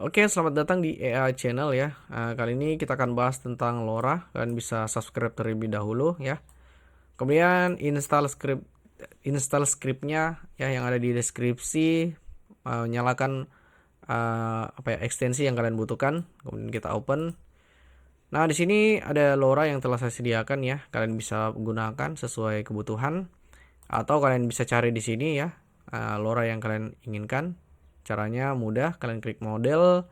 Oke, selamat datang di EA Channel ya. Kali ini kita akan bahas tentang LoRa. Kalian bisa subscribe terlebih dahulu ya. Kemudian install scriptnya ya yang ada di deskripsi. Nyalakan ekstensi yang kalian butuhkan. Kemudian kita open. Nah, di sini ada LoRa yang telah saya sediakan ya. Kalian bisa gunakan sesuai kebutuhan atau kalian bisa cari di sini ya. LoRa yang kalian inginkan. Caranya mudah, kalian klik model,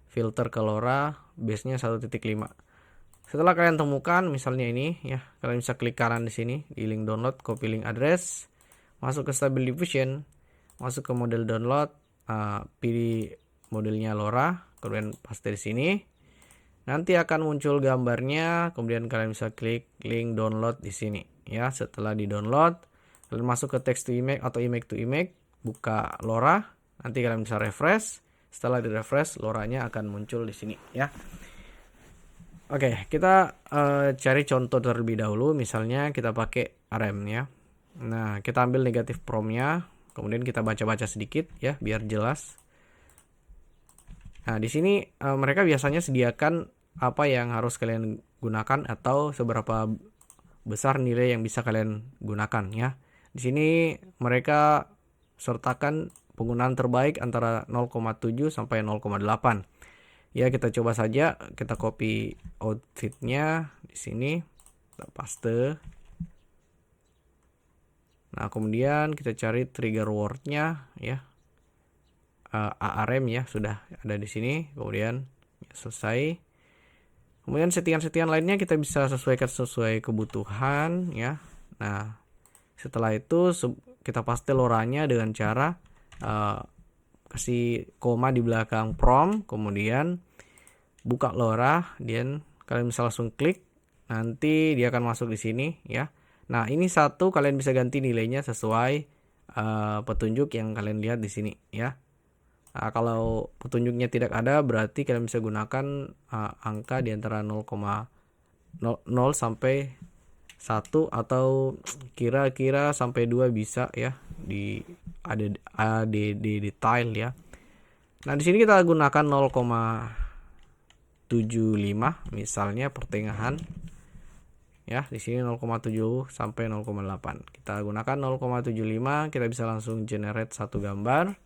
filter ke LoRa, base-nya 1.5. Setelah kalian temukan misalnya ini ya, kalian bisa klik kanan di sini di link download, copy link address, masuk ke Stable Diffusion, masuk ke model download, pilih modelnya LoRa, kemudian paste di sini. Nanti akan muncul gambarnya, kemudian kalian bisa klik link download di sini ya. Setelah di-download, kalian masuk ke text to image atau image to image, buka LoRa, nanti kalian bisa refresh. Setelah di refresh, LoRa-nya akan muncul di sini ya. Oke, kita cari contoh terlebih dahulu. Misalnya kita pakai RM ya. Nah, kita ambil negatif prom-nya, kemudian kita baca-baca sedikit ya biar jelas. Nah, di sini mereka biasanya sediakan apa yang harus kalian gunakan atau seberapa besar nilai yang bisa kalian gunakan ya. Di sini mereka sertakan penggunaan terbaik antara 0,7 sampai 0,8. Ya, kita coba saja, kita copy outfitnya di sini, kita paste. Nah, kemudian kita cari trigger word-nya ya. ARM ya sudah ada di sini. Kemudian ya, selesai. Kemudian settingan-settingan lainnya kita bisa sesuaikan sesuai kebutuhan ya. Nah, setelah itu kita paste LoRa-nya dengan cara kasih koma di belakang prom, kemudian buka LoRa, dan kalian bisa langsung klik, nanti dia akan masuk di sini ya. Nah, ini satu kalian bisa ganti nilainya sesuai petunjuk yang kalian lihat di sini ya. Nah, kalau petunjuknya tidak ada, berarti kalian bisa gunakan angka di antara 0,0 sampai 1 atau kira-kira sampai 2 bisa ya, di ADD detail ya. Nah, di sini kita gunakan 0,75 misalnya pertengahan ya. Di sini 0,7 sampai 0,8. Kita gunakan 0,75, kita bisa langsung generate satu gambar.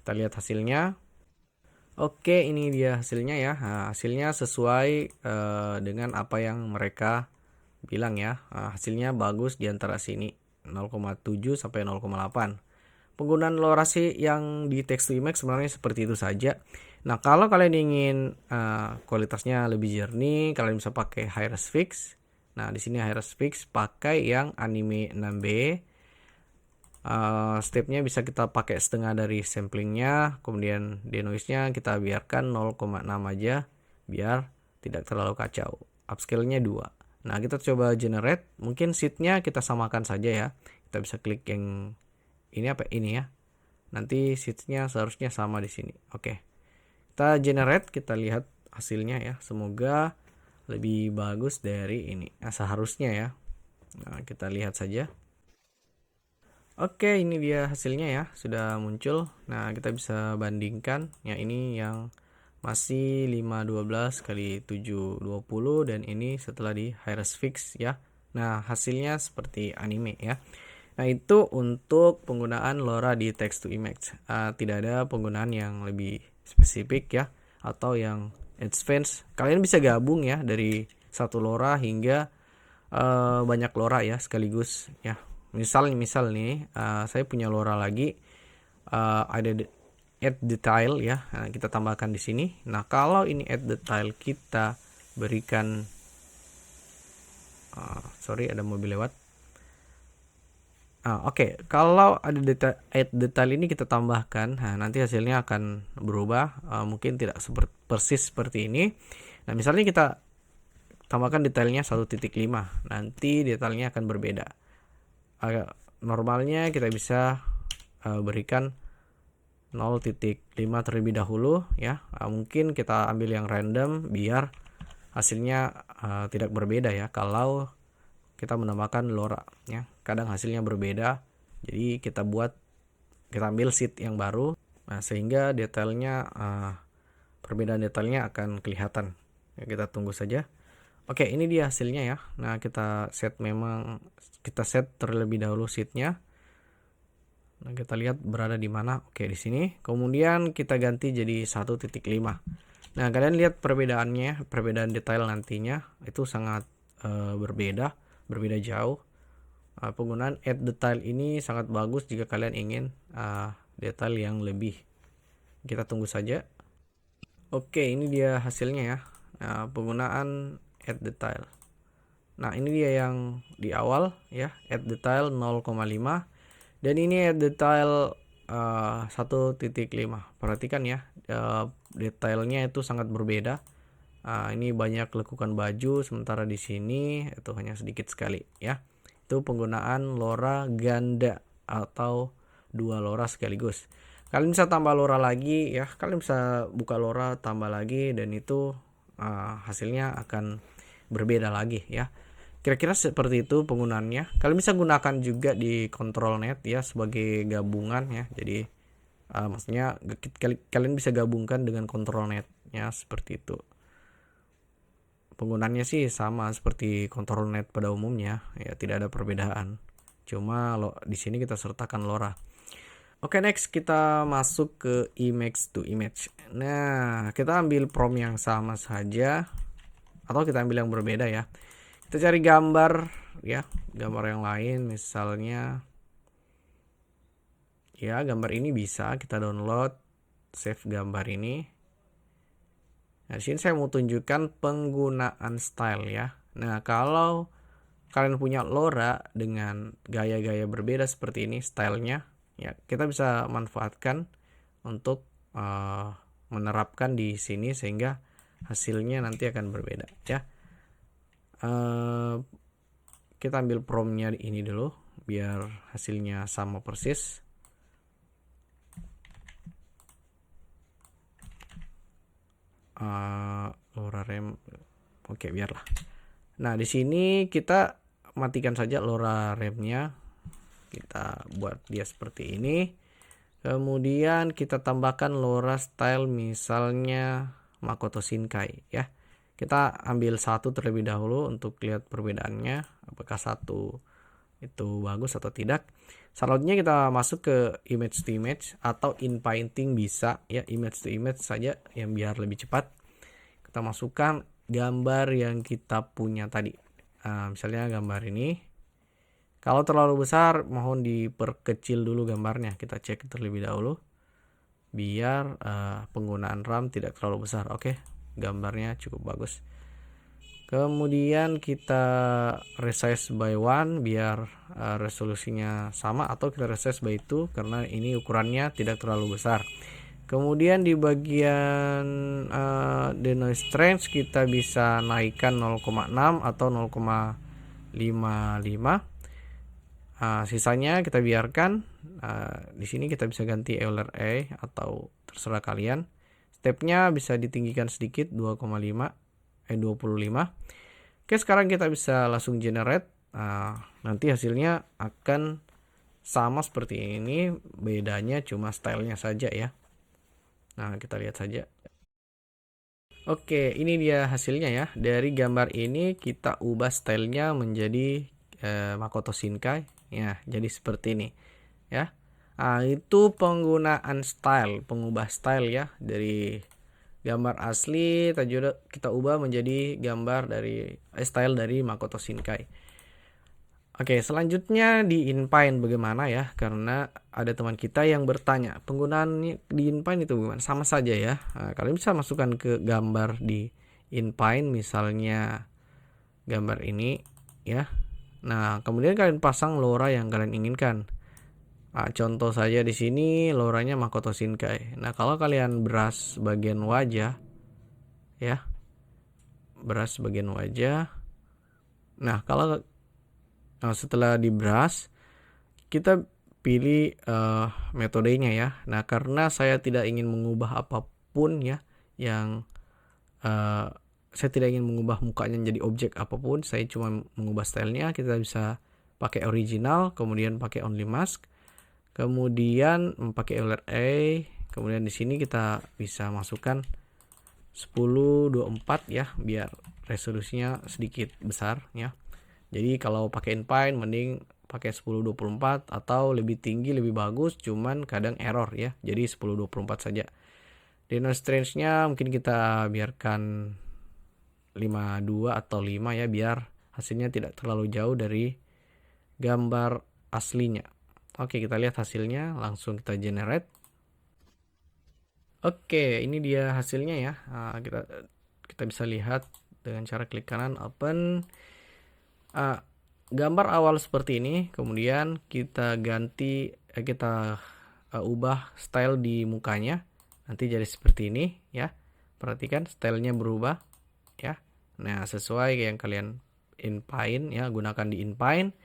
Kita lihat hasilnya. Oke, ini dia hasilnya ya. Nah, hasilnya sesuai dengan apa yang mereka bilang ya. Hasilnya bagus di antara sini 0,7 sampai 0,8. Penggunaan LoRa sih yang di text to image sebenarnya seperti itu saja. Nah, kalau kalian ingin kualitasnya lebih jernih, kalian bisa pakai high-res fix. Nah, di sini high-res fix pakai yang anime 6B. Stepnya bisa kita pakai setengah dari samplingnya, kemudian denoise-nya kita biarkan 0,6 aja biar tidak terlalu kacau. Upscale-nya 2. Nah, kita coba generate. Mungkin seed-nya kita samakan saja ya. Kita bisa klik yang ini ya. Nanti seed-nya seharusnya sama di sini. Oke. Kita generate, kita lihat hasilnya ya. Semoga lebih bagus dari ini. Nah, seharusnya ya. Nah, kita lihat saja. Oke, ini dia hasilnya ya, sudah muncul. Nah, kita bisa bandingkan. Ya, ini yang masih 512 kali 720 dan ini setelah di high-res fix ya. Nah, hasilnya seperti anime ya. Nah, itu untuk penggunaan LoRa di text to image. Tidak ada penggunaan yang lebih spesifik ya, atau yang advance. Kalian bisa gabung ya dari satu LoRa hingga banyak LoRa ya sekaligus ya. Misal nih, saya punya LoRa lagi, ada add detail ya. Nah, kita tambahkan di sini. Nah, kalau ini add detail kita berikan, sorry ada mobil lewat. Oke. Kalau ada add detail ini kita tambahkan, nah, nanti hasilnya akan berubah. Mungkin tidak persis seperti ini. Nah, misalnya kita tambahkan detailnya 1.5, nanti detailnya akan berbeda. Normalnya kita bisa berikan 0.5 terlebih dahulu ya. Mungkin kita ambil yang random biar hasilnya tidak berbeda ya. Kalau kita menambahkan LoRa ya, kadang hasilnya berbeda. Jadi kita ambil seed yang baru, nah, sehingga detailnya perbedaan detailnya akan kelihatan. Ya, kita tunggu saja. Oke, ini dia hasilnya ya. Nah, kita set terlebih dahulu sheetnya. Nah, kita lihat berada di mana. Oke, di sini. Kemudian kita ganti jadi 1.5. Nah, kalian lihat perbedaannya, perbedaan detail nantinya itu sangat berbeda jauh. Penggunaan add detail ini sangat bagus jika kalian ingin detail yang lebih. Kita tunggu saja. Oke, ini dia hasilnya ya. Nah, penggunaan add detail. Nah, ini dia yang di awal ya, add detail 0,5 dan ini add detail 1.5. Perhatikan ya, detailnya itu sangat berbeda. Ini banyak lekukan baju, sementara di sini itu hanya sedikit sekali ya. Itu penggunaan LoRa ganda atau 2 LoRa sekaligus. Kalian bisa tambah LoRa lagi ya, kalian bisa buka LoRa tambah lagi dan itu hasilnya akan berbeda lagi ya. Kira-kira seperti itu penggunaannya. Kalian bisa gunakan juga di control net ya sebagai gabungan ya. Jadi maksudnya kalian bisa gabungkan dengan control net ya, seperti itu. Penggunaannya sih sama seperti control net pada umumnya ya, tidak ada perbedaan. Cuma di sini kita sertakan LoRa. Oke, next kita masuk ke image to image. Nah, kita ambil prom yang sama saja atau kita ambil yang berbeda ya. Kita cari gambar ya, gambar yang lain misalnya ya, gambar ini bisa kita download, save gambar ini. Nah, di sini saya mau tunjukkan penggunaan style ya. Nah, kalau kalian punya LoRa dengan gaya-gaya berbeda seperti ini stylenya, ya kita bisa manfaatkan untuk menerapkan di sini sehingga hasilnya nanti akan berbeda ya. Kita ambil promnya ini dulu biar hasilnya sama persis. LoRa rem, oke biarlah. Nah, di sini kita matikan saja LoRa remnya, kita buat dia seperti ini. Kemudian kita tambahkan LoRa style misalnya Makoto Shinkai ya. Kita ambil satu terlebih dahulu untuk lihat perbedaannya, apakah satu itu bagus atau tidak. Selanjutnya kita masuk ke image to image atau in painting bisa ya, image to image saja yang biar lebih cepat. Kita masukkan gambar yang kita punya tadi. Misalnya gambar ini. Kalau terlalu besar mohon diperkecil dulu gambarnya. Kita cek terlebih dahulu biar penggunaan RAM tidak terlalu besar. Oke, gambarnya cukup bagus. Kemudian kita resize by 1 biar resolusinya sama, atau kita resize by 2 karena ini ukurannya tidak terlalu besar. Kemudian di bagian denoise range kita bisa naikkan 0,6 atau 0,55. Sisanya kita biarkan. Di sini kita bisa ganti Euler A atau terserah kalian. Stepnya bisa ditinggikan sedikit 25. Oke, sekarang kita bisa langsung generate. Nanti hasilnya akan sama seperti ini, bedanya cuma stylenya saja ya. Nah, kita lihat saja. Oke, ini dia hasilnya ya. Dari gambar ini kita ubah stylenya menjadi Makoto Shinkai ya, jadi seperti ini ya. Itu penggunaan style, pengubah style ya, dari gambar asli kita ubah menjadi gambar dari style dari Makoto Shinkai. Oke, selanjutnya di InPaint bagaimana ya, karena ada teman kita yang bertanya penggunaan di InPaint itu bagaimana. Sama saja ya. Kalian bisa masukkan ke gambar di InPaint, misalnya gambar ini ya. Nah, kemudian kalian pasang LoRa yang kalian inginkan. Contoh saja di sini LoRanya Makoto Shinkai. Nah, kalau kalian brush bagian wajah ya, brush bagian wajah. Nah, kalau setelah di brush kita pilih metodenya ya. Nah, karena saya tidak ingin mengubah apapun ya, yang saya tidak ingin mengubah mukanya menjadi objek apapun, saya cuma mengubah stylenya. Kita bisa pakai original, kemudian pakai only mask, kemudian pakai Euler A, kemudian di sini kita bisa masukkan 1024 ya, biar resolusinya sedikit besar ya. Jadi kalau pakai Inpine mending pakai 1024 atau lebih tinggi lebih bagus, cuman kadang error ya. Jadi 1024 saja. Deno Strange-nya mungkin kita biarkan 52 atau 5 ya, biar hasilnya tidak terlalu jauh dari gambar aslinya. Oke, kita lihat hasilnya, langsung kita generate. Oke, ini dia hasilnya ya. Nah, kita bisa lihat dengan cara klik kanan open. Gambar awal seperti ini, kemudian kita ganti, kita ubah style di mukanya. Nanti jadi seperti ini ya. Perhatikan stylenya berubah ya. Nah, sesuai yang kalian Inpine ya, gunakan di Inpine.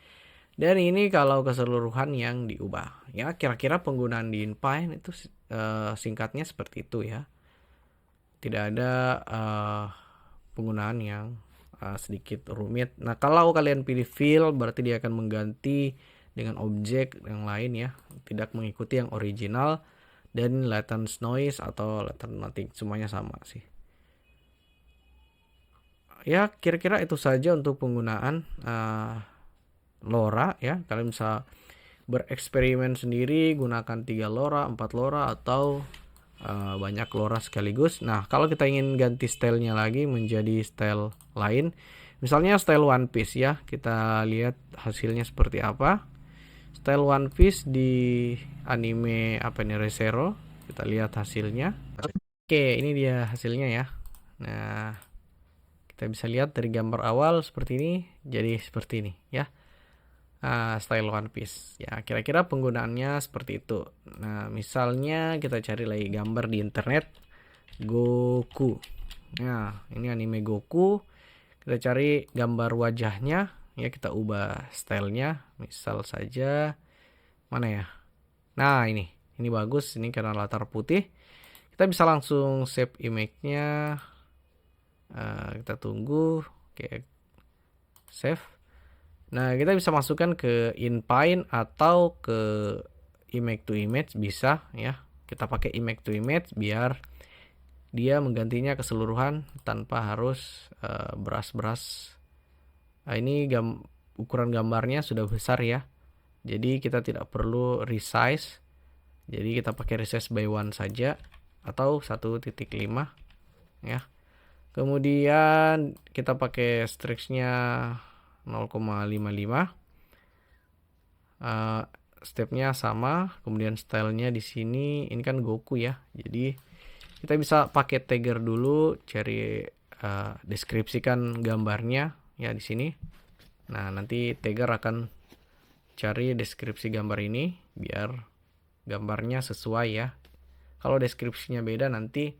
Dan ini kalau keseluruhan yang diubah ya, kira-kira penggunaan di Inpine itu singkatnya seperti itu ya. Tidak ada penggunaan yang sedikit rumit. Nah, kalau kalian pilih fill berarti dia akan mengganti dengan objek yang lain ya, tidak mengikuti yang original. Dan latence noise atau latence nothing semuanya sama sih. Ya, kira-kira itu saja untuk penggunaan LoRa ya. Kalian bisa bereksperimen sendiri, gunakan 3 LoRa, 4 LoRa atau banyak LoRa sekaligus. Nah, kalau kita ingin ganti stylenya lagi menjadi style lain, misalnya style One Piece ya, kita lihat hasilnya seperti apa. Style One Piece di anime apa ini, Re:Zero, kita lihat hasilnya. Oke, ini dia hasilnya ya. Nah, kita bisa lihat dari gambar awal seperti ini jadi seperti ini ya. Style One Piece ya, kira-kira penggunaannya seperti itu. Nah, misalnya kita cari lagi gambar di internet Goku. Nah, ini anime Goku, kita cari gambar wajahnya ya, kita ubah stylenya, misal saja mana ya. Nah, ini bagus, ini karena latar putih. Kita bisa langsung save image-nya. Kita tunggu. Oke, save. Nah, kita bisa masukkan ke Inpine atau ke image to image bisa ya. Kita pakai image to image biar dia menggantinya keseluruhan tanpa harus beras-beras. Nah, ini ukuran gambarnya sudah besar ya. Jadi kita tidak perlu resize. Jadi kita pakai resize by 1 saja atau 1.5 ya. Kemudian kita pakai stretch-nya 0,55. Stepnya sama, kemudian stylenya di sini ini kan Goku ya. Jadi kita bisa pakai tagger dulu, cari deskripsikan gambarnya ya di sini. Nah, nanti tagger akan cari deskripsi gambar ini biar gambarnya sesuai ya. Kalau deskripsinya beda nanti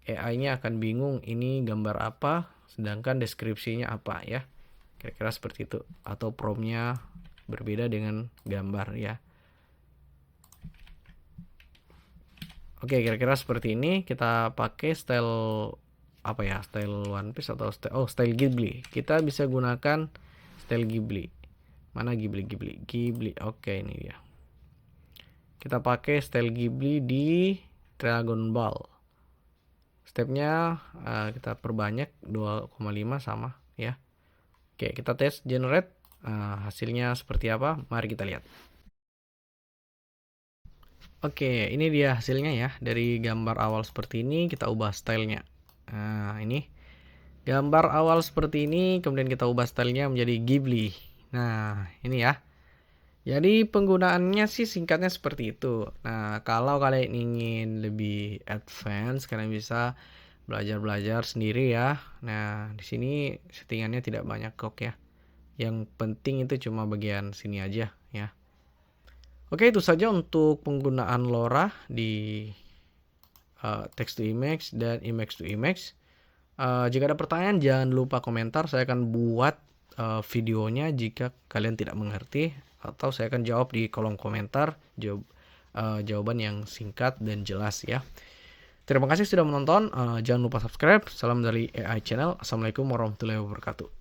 AI-nya akan bingung ini gambar apa sedangkan deskripsinya apa ya. Kira-kira seperti itu, atau prompt-nya berbeda dengan gambar ya. Oke, kira-kira seperti ini. Kita pakai style apa ya, style One Piece atau style Ghibli. Kita bisa gunakan style Ghibli. Mana Ghibli? Oke, ini dia. Kita pakai style Ghibli di Dragon Ball. Stepnya kita perbanyak 2,5 sama ya. Oke, kita tes generate. Hasilnya seperti apa? Mari kita lihat. Oke, ini dia hasilnya ya. Dari gambar awal seperti ini, kita ubah stylenya. Nah, ini gambar awal seperti ini, kemudian kita ubah stylenya menjadi Ghibli. Nah, ini ya. Jadi penggunaannya sih singkatnya seperti itu. Nah, kalau kalian ingin lebih advance, kalian bisa belajar sendiri ya. Nah, di sini settingannya tidak banyak kok ya. Yang penting itu cuma bagian sini aja ya. Oke, itu saja untuk penggunaan LoRa di text to image dan image to image. Jika ada pertanyaan jangan lupa komentar, saya akan buat videonya jika kalian tidak mengerti, atau saya akan jawab di kolom komentar jawaban yang singkat dan jelas ya. Terima kasih sudah menonton. Jangan lupa subscribe. Salam dari AI Channel. Assalamualaikum warahmatullahi wabarakatuh.